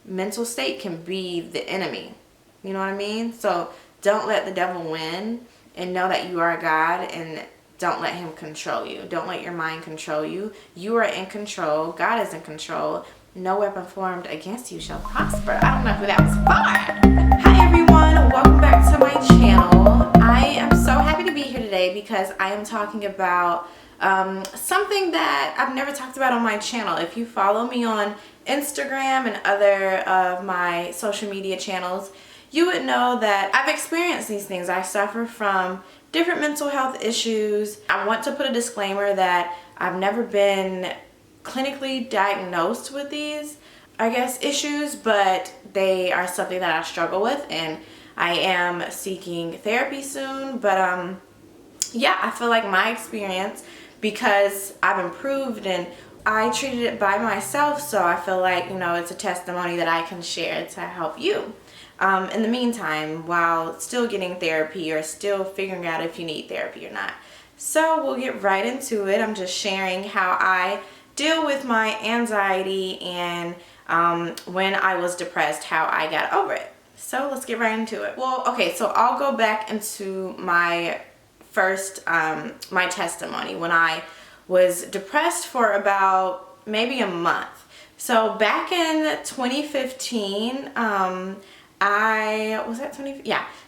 mental state can be the enemy. You know what I mean? So don't let the devil win, and know that you are God, and don't let him control you. Don't let your mind control you. You are in control. God is in control. No weapon formed against you shall prosper. I don't know who that was for. Hi everyone, welcome back to my channel. I am so happy to be here today because I am talking about something that I've never talked about on my channel. If you follow me on Instagram and other of my social media channels, you would know that I've experienced these things. I suffer from different mental health issues. I want to put a disclaimer that I've never been clinically diagnosed with these, issues, but they are something that I struggle with, and I am seeking therapy soon. But yeah, I feel like my experience, because I've improved and I treated it by myself, so I feel like, it's a testimony that I can share to help you. In the meantime, while still getting therapy or still figuring out if you need therapy or not. So we'll get right into it. I'm just sharing how I deal with my anxiety and when I was depressed, how I got over it. So let's get right into it. Well, okay, so I'll go back into my first, my testimony when I was depressed for about maybe a month. So back in 2015,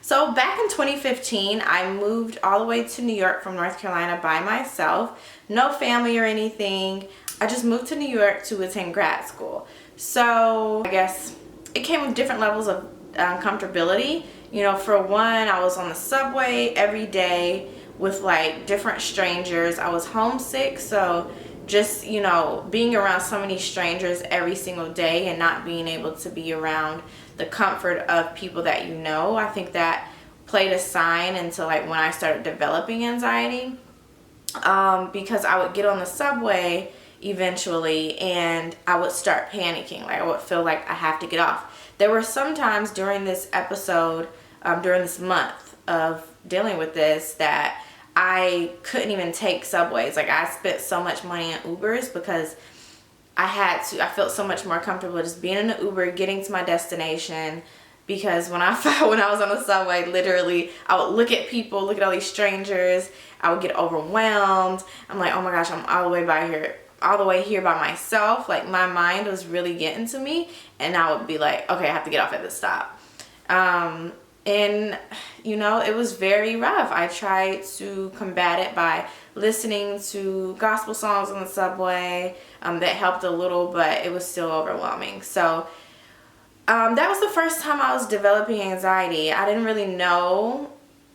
So back in 2015, I moved all the way to New York from North Carolina by myself. No family or anything. I just moved to New York to attend grad school. So I guess it came with different levels of comfortability. For one, I was on the subway every day with like different strangers. I was homesick, so just, being around so many strangers every single day and not being able to be around the comfort of people that I think that played a sign into like when I started developing anxiety, because I would get on the subway eventually and I would start panicking. Like I would feel like I have to get off. There were some times during this episode, during this month of dealing with this, that I couldn't even take subways. Like I spent so much money on Ubers because I felt so much more comfortable just being in the Uber, getting to my destination. Because when I was on the subway, literally, I would look at people, look at all these strangers. I would get overwhelmed. I'm like, oh my gosh, I'm all the way here by myself. Like my mind was really getting to me, and I would be like, okay, I have to get off at this stop. And it was very rough. I tried to combat it by listening to gospel songs on the subway. That helped a little, but it was still overwhelming. So that was the first time I was developing anxiety. I didn't really know.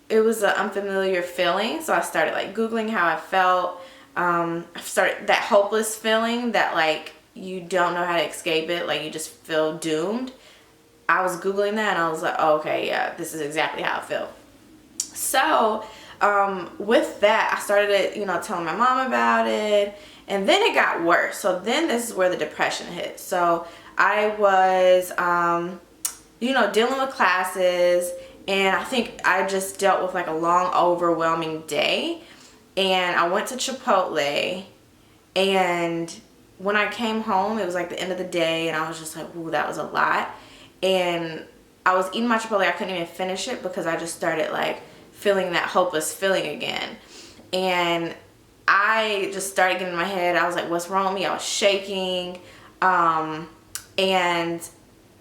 It was an unfamiliar feeling, so I started like Googling how I felt. I started that hopeless feeling that like you don't know how to escape it, like you just feel doomed. I was Googling that and I was like, oh, okay, yeah, this is exactly how I feel. So with that, I started, telling my mom about it, and then it got worse. So then this is where the depression hit. So I was, dealing with classes, and I think I just dealt with like a long, overwhelming day. And I went to Chipotle, and when I came home, it was like the end of the day, and I was just like, ooh, that was a lot. And I was eating my Chipotle, I couldn't even finish it because I just started like feeling that hopeless feeling again. And I just started getting in my head. I was like, what's wrong with me? I was shaking. And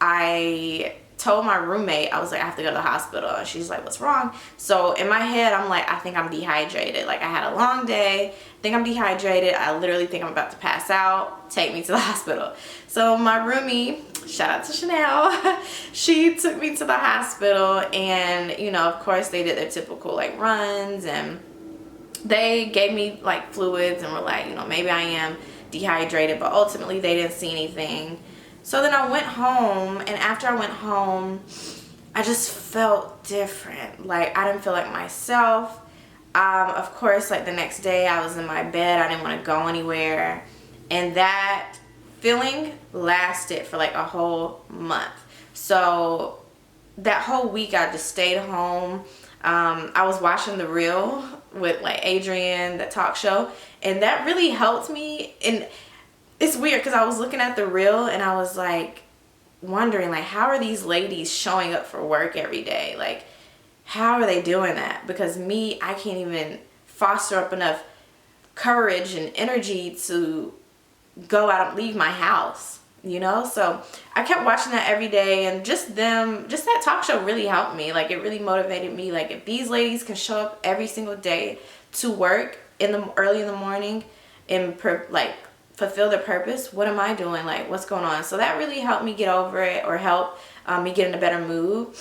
I told my roommate, I was like, I have to go to the hospital. And she's like, what's wrong? So in my head, I'm like, I think I'm dehydrated. Like I had a long day. I think I'm dehydrated. I literally think I'm about to pass out. Take me to the hospital. So my roomie, shout out to Chanel, she took me to the hospital, and of course they did their typical like runs, and they gave me like fluids and were like, maybe I am dehydrated, but ultimately they didn't see anything. So then I went home, and after I went home, I just felt different. Like I didn't feel like myself. Of course, like the next day I was in my bed. I didn't want to go anywhere, and that feeling lasted for like a whole month. So that whole week I just stayed home. I was watching The Real with like Adrian, the talk show, and that really helped me. And it's weird because I was looking at The Real and I was like, wondering, like, how are these ladies showing up for work every day? Like, how are they doing that? Because me, I can't even foster up enough courage and energy to go out and leave my house, you know? So I kept watching that every day, and just that talk show really helped me. Like, it really motivated me. Like, if these ladies can show up every single day to work early in the morning and like fulfill their purpose, what am I doing? Like, what's going on? So that really helped me get over it, or help me get in a better mood.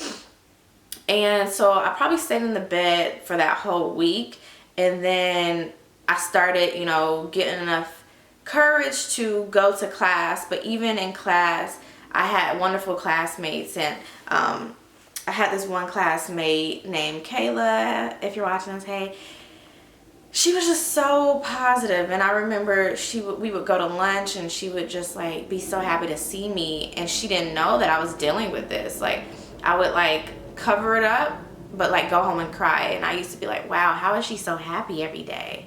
And so I probably stayed in the bed for that whole week, and then I started, you know, getting enough courage to go to class. But even in class, I had wonderful classmates, and I had this one classmate named Kayla. If you're watching this, hey. She was just so positive, and I remember we would go to lunch, and she would just like be so happy to see me, and she didn't know that I was dealing with this. Like, I would like cover it up, but like go home and cry, and I used to be like, wow, how is she so happy every day?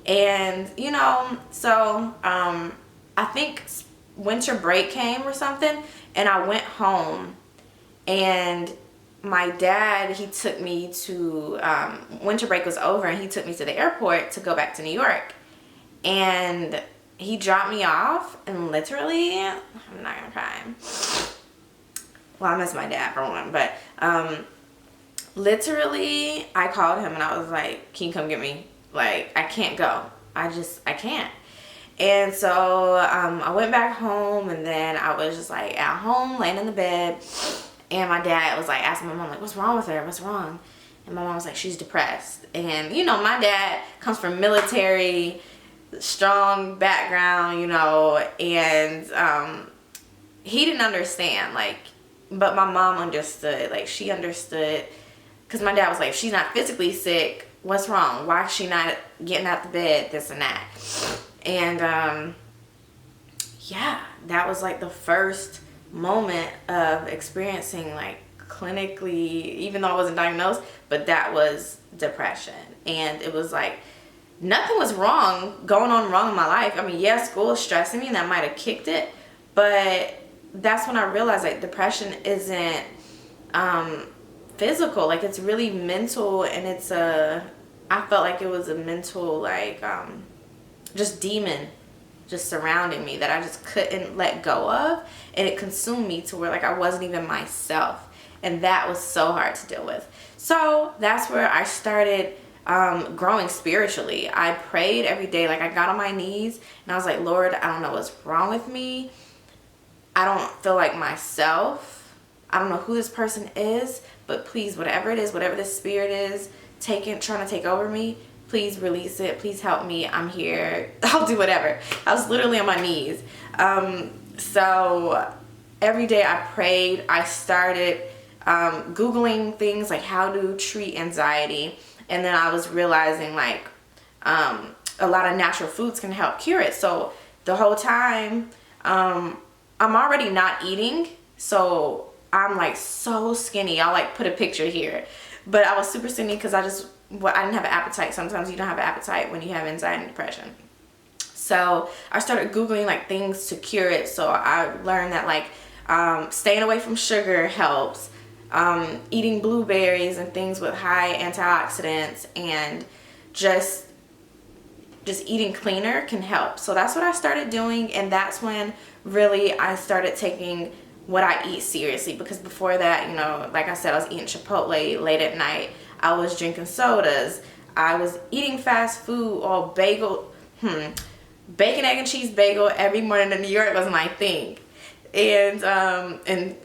And you know, so I think winter break came or something, and I went home, and my dad, he took me to, winter break was over, and he took me to the airport to go back to New York. And he dropped me off, and literally, I'm not gonna cry. Well, I miss my dad for one, but literally, I called him and I was like, can you come get me? Like, I can't go. I can't. And so I went back home, and then I was just like at home, laying in the bed. And my dad was like asking my mom, like, what's wrong with her? What's wrong? And my mom was like, she's depressed. And, you know, my dad comes from military, strong background, you know, and he didn't understand, like, but my mom understood. Like, she understood, because my dad was like, if she's not physically sick, what's wrong? Why is she not getting out the bed, this and that? And, yeah, that was like the first moment of experiencing like clinically, even though I wasn't diagnosed, but that was depression. And it was like nothing was going on wrong in my life. I mean, yeah, school is stressing me, and that might have kicked it, but that's when I realized like depression isn't physical. Like, it's really mental, and I felt like it was a mental like just demon just surrounding me that I just couldn't let go of, and it consumed me to where like I wasn't even myself, and that was so hard to deal with. So that's where I started growing spiritually. I prayed every day. Like, I got on my knees and I was like, Lord, I don't know what's wrong with me. I don't feel like myself. I don't know who this person is, but please, whatever it is, whatever this spirit is trying to take over me, please release it. Please help me. I'm here. I'll do whatever. I was literally on my knees. So every day I prayed. I started Googling things like how to treat anxiety. And then I was realizing like a lot of natural foods can help cure it. So the whole time I'm already not eating. So I'm like so skinny. I'll like put a picture here. But I was super skinny because I didn't have an appetite. Sometimes you don't have an appetite when you have anxiety and depression. So I started Googling like things to cure it. So I learned that like staying away from sugar helps. Eating blueberries and things with high antioxidants, and just eating cleaner can help. So that's what I started doing, and that's when really I started taking what I eat seriously, because before that, you know, like I said, I was eating Chipotle late at night. I was drinking sodas. I was eating fast food or bacon, egg and cheese bagel every morning in New York was my thing. And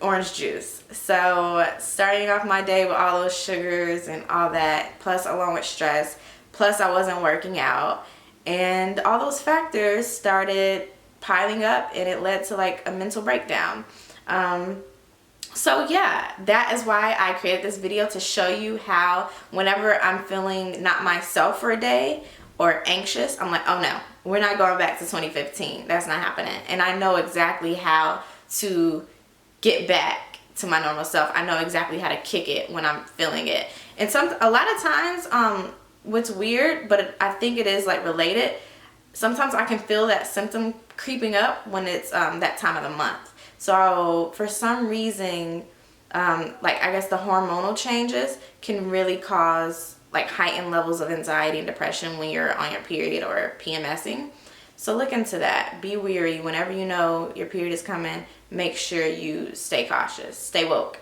orange juice. So starting off my day with all those sugars and all that, plus along with stress, plus I wasn't working out, and all those factors started piling up, and it led to like a mental breakdown. So yeah, that is why I created this video, to show you how whenever I'm feeling not myself for a day or anxious, I'm like, oh no, we're not going back to 2015. That's not happening. And I know exactly how to get back to my normal self. I know exactly how to kick it when I'm feeling it. And a lot of times, what's weird, but I think it is like related, sometimes I can feel that symptom creeping up when it's that time of the month. So for some reason, like I guess the hormonal changes can really cause like heightened levels of anxiety and depression when you're on your period or PMSing. So look into that. Be wary whenever you know your period is coming. Make sure you stay cautious, stay woke.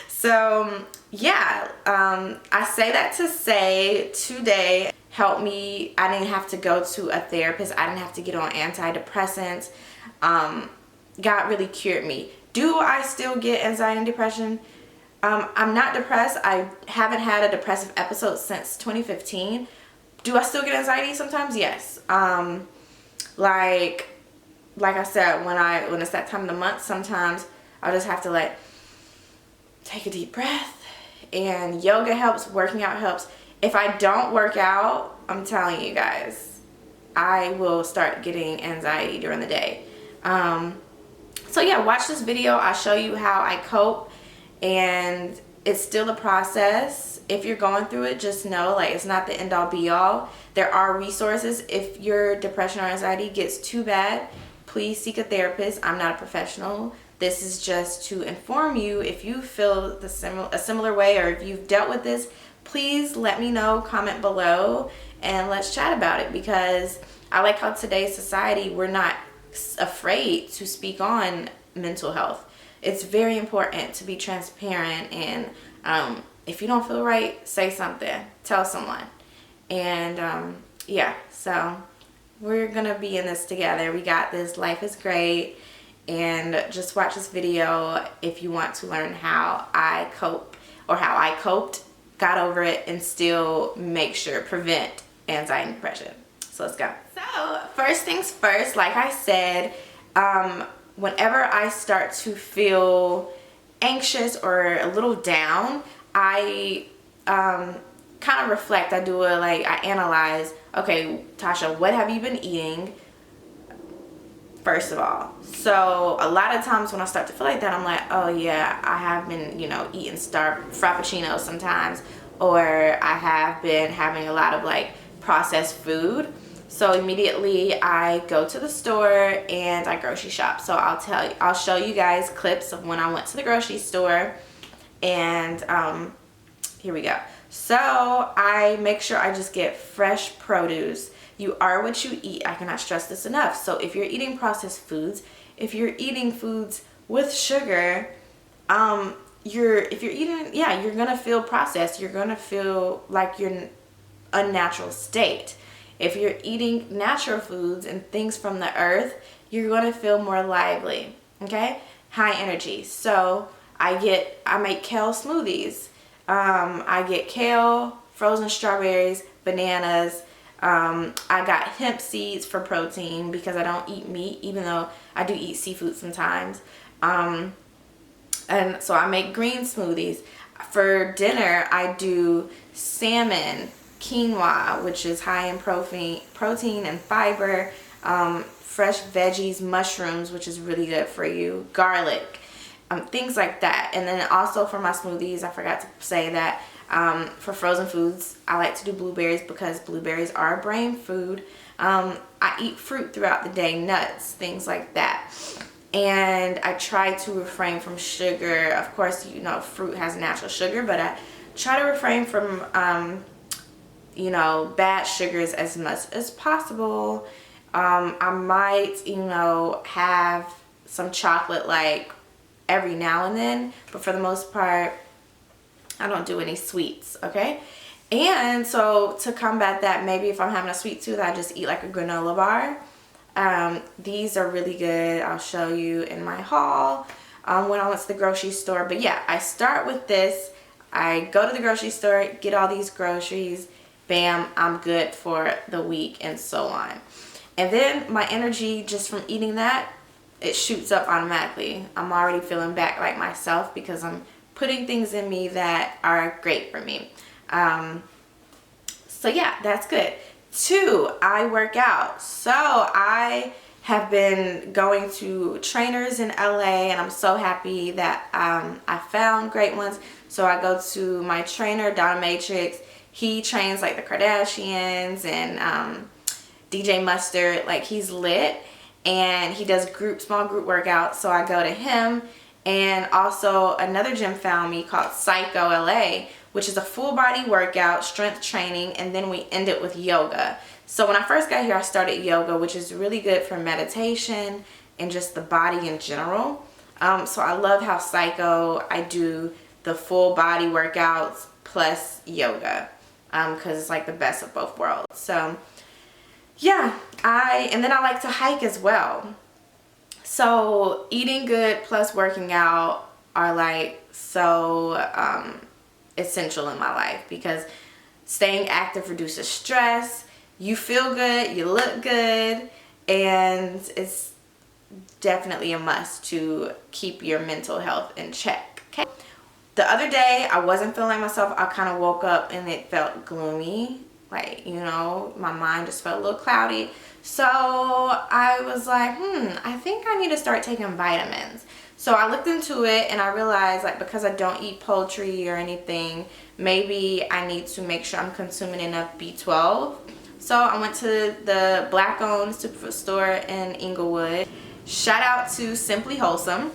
So yeah, I say that to say today helped me. I didn't have to go to a therapist. I didn't have to get on antidepressants. God really cured me. Do I still get anxiety and depression? I'm not depressed. I haven't had a depressive episode since 2015. Do I still get anxiety sometimes? Yes. Like I said, when it's that time of the month, sometimes I'll just have to like take a deep breath, and yoga helps, working out helps. If I don't work out, I'm telling you guys, I will start getting anxiety during the day. So yeah, watch this video. I'll show you how I cope, and it's still a process. If you're going through it, just know like it's not the end all be all. There are resources. If your depression or anxiety gets too bad, please seek a therapist. I'm not a professional. This is just to inform you. If you feel a similar way, or if you've dealt with this, please let me know, comment below, and let's chat about it, because I like how today's society, we're not afraid to speak on mental health. It's very important to be transparent, and if you don't feel right, say something, tell someone. And yeah, so we're gonna be in this together. We got this. Life is great. And just watch this video if you want to learn how I cope, or how I coped, got over it, and still make sure prevent anxiety and depression. So let's go. So first things first, like I said, whenever I start to feel anxious or a little down, I kind of reflect. I analyze, okay, Tasha, what have you been eating? First of all. So a lot of times when I start to feel like that, I'm like, oh yeah, I have been, eating frappuccinos sometimes, or I have been having a lot of like processed food. So immediately I go to the store and I grocery shop. So I'll show you guys clips of when I went to the grocery store, and here we go. So I make sure I just get fresh produce. You are what you eat. I cannot stress this enough. So if you're eating processed foods, if you're eating foods with sugar, you're gonna feel processed. You're gonna feel like you're in a unnatural state. If you're eating natural foods and things from the earth, you're gonna feel more lively. Okay, high energy. So I make kale smoothies. I get kale, frozen strawberries, bananas. I got hemp seeds for protein because I don't eat meat, even though I do eat seafood sometimes. And so I make green smoothies. For dinner, I do salmon, quinoa, which is high in protein and fiber, fresh veggies, mushrooms, which is really good for you, garlic, things like that. And then also for my smoothies, I forgot to say that for frozen foods, I like to do blueberries because blueberries are a brain food. I eat fruit throughout the day, nuts, things like that. And I try to refrain from sugar. Of course, fruit has natural sugar, but I try to refrain from, bad sugars as much as possible. I might, have some chocolate like every now and then, but for the most part, I don't do any sweets, okay? And so to combat that, maybe if I'm having a sweet tooth, I just eat like a granola bar. These are really good. I'll show you in my haul when I went to the grocery store. But yeah, I start with this. I go to the grocery store, get all these groceries, bam, I'm good for the week, and so on. And then my energy just from eating that, it shoots up automatically. I'm already feeling back like myself because I'm putting things in me that are great for me. So yeah, that's good. 2, I work out. So I have been going to trainers in LA, and I'm so happy that I found great ones. So I go to my trainer, Donna Matrix. He trains like the Kardashians and DJ Mustard. Like, he's lit. and he does small group workouts, so I go to him. And also another gym found me called Psycho LA, which is a full body workout, strength training, and then we end it with yoga. So when I first got here, I started yoga, which is really good for meditation and just the body in general. So I love how Psycho, I do the full body workouts plus yoga, because it's like the best of both worlds. So yeah, and then I like to hike as well. So eating good plus working out are like so essential in my life, because staying active reduces stress, you feel good, you look good, and it's definitely a must to keep your mental health in check. Okay. The other day I wasn't feeling like myself. I kind of woke up and it felt gloomy, like, you know, my mind just felt a little cloudy. So I was like, I think I need to start taking vitamins. So I looked into it and I realized, like, because I don't eat poultry or anything, maybe I need to make sure I'm consuming enough B12. So I went to the black-owned superstore in Inglewood. Shout out to Simply Wholesome.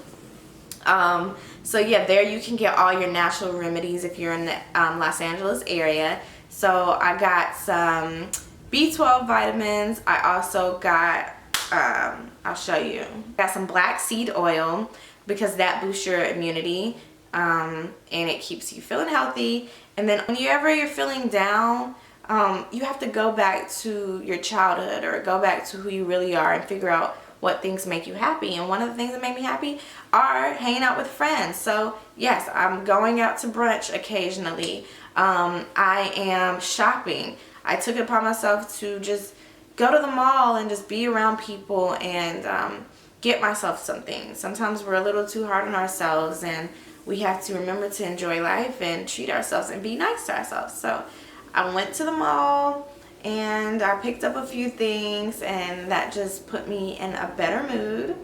So yeah, there you can get all your natural remedies if you're in the Los Angeles area. So I got some B12 vitamins. I also got, I'll show you. Got some black seed oil, because that boosts your immunity, and it keeps you feeling healthy. And then whenever you're feeling down, you have to go back to your childhood or go back to who you really are and figure out what things make you happy. And one of the things that make me happy are hanging out with friends. So yes, I'm going out to brunch occasionally. I am shopping. I took it upon myself to just go to the mall and just be around people and get myself something. Sometimes we're a little too hard on ourselves, and we have to remember to enjoy life and treat ourselves and be nice to ourselves. So I went to the mall and I picked up a few things, and that just put me in a better mood.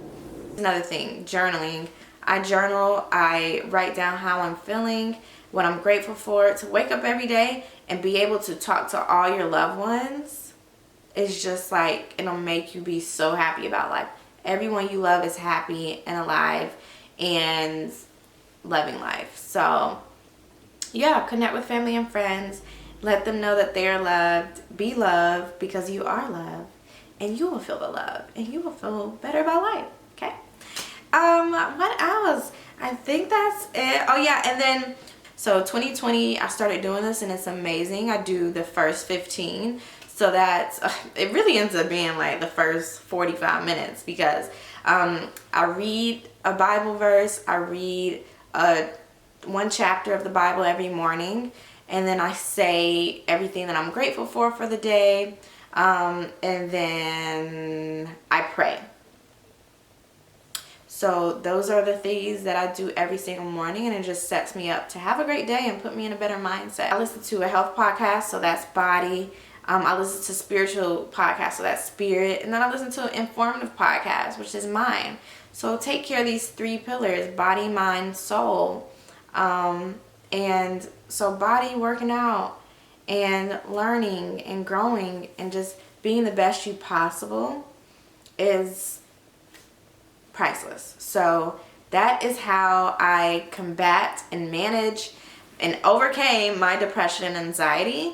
Another thing, journaling. I journal, I write down how I'm feeling, what I'm grateful for. To wake up every day and be able to talk to all your loved ones is just like, it'll make you be so happy about life. Everyone you love is happy and alive and loving life. So yeah, connect with family and friends. Let them know that they are loved. Be loved, because you are loved, and you will feel the love, and you will feel better about life. Okay. What else? I think that's it. Oh yeah, and then so 2020 I started doing this, and it's amazing. I do the first 15. So that's it really ends up being like the first 45 minutes, because I read a Bible verse, I read one chapter of the Bible every morning, and then I say everything that I'm grateful for the day, and then I pray. So those are the things that I do every single morning, and it just sets me up to have a great day and put me in a better mindset. I listen to a health podcast, so that's Body. I listen to spiritual podcasts, so that's Spirit. And then I listen to an informative podcast, which is Mind. So take care of these 3 pillars: body, mind, soul. And so body, working out and learning and growing and just being the best you possible is priceless. So that is how I combat and manage and overcame my depression and anxiety.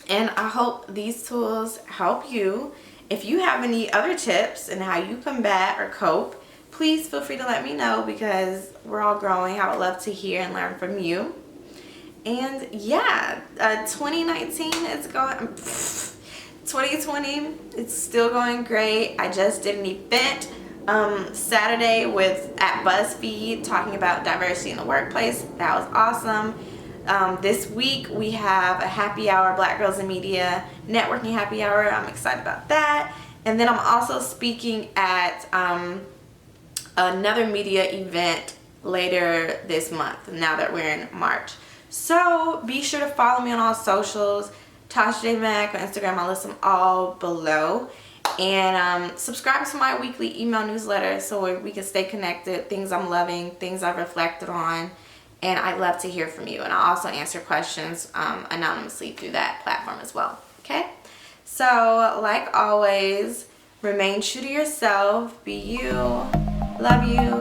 And I hope these tools help you. If you have any other tips in how you combat or cope, please feel free to let me know, because we're all growing. I would love to hear and learn from you. And yeah, 2019 is going, 2020, it's still going great. I just did an event Saturday at BuzzFeed talking about diversity in the workplace. That was awesome. This week we have a happy hour, Black Girls in Media networking happy hour. I'm excited about that. And then I'm also speaking at another media event later this month, now that we're in March. So be sure to follow me on all socials. Tasha J. Mack on Instagram. I'll list them all below. And subscribe to my weekly email newsletter so we can stay connected. Things I'm loving, things I've reflected on. And I'd love to hear from you. And I'll also answer questions anonymously through that platform as well. Okay? So, like always, Remain true to yourself. Be you. Love you.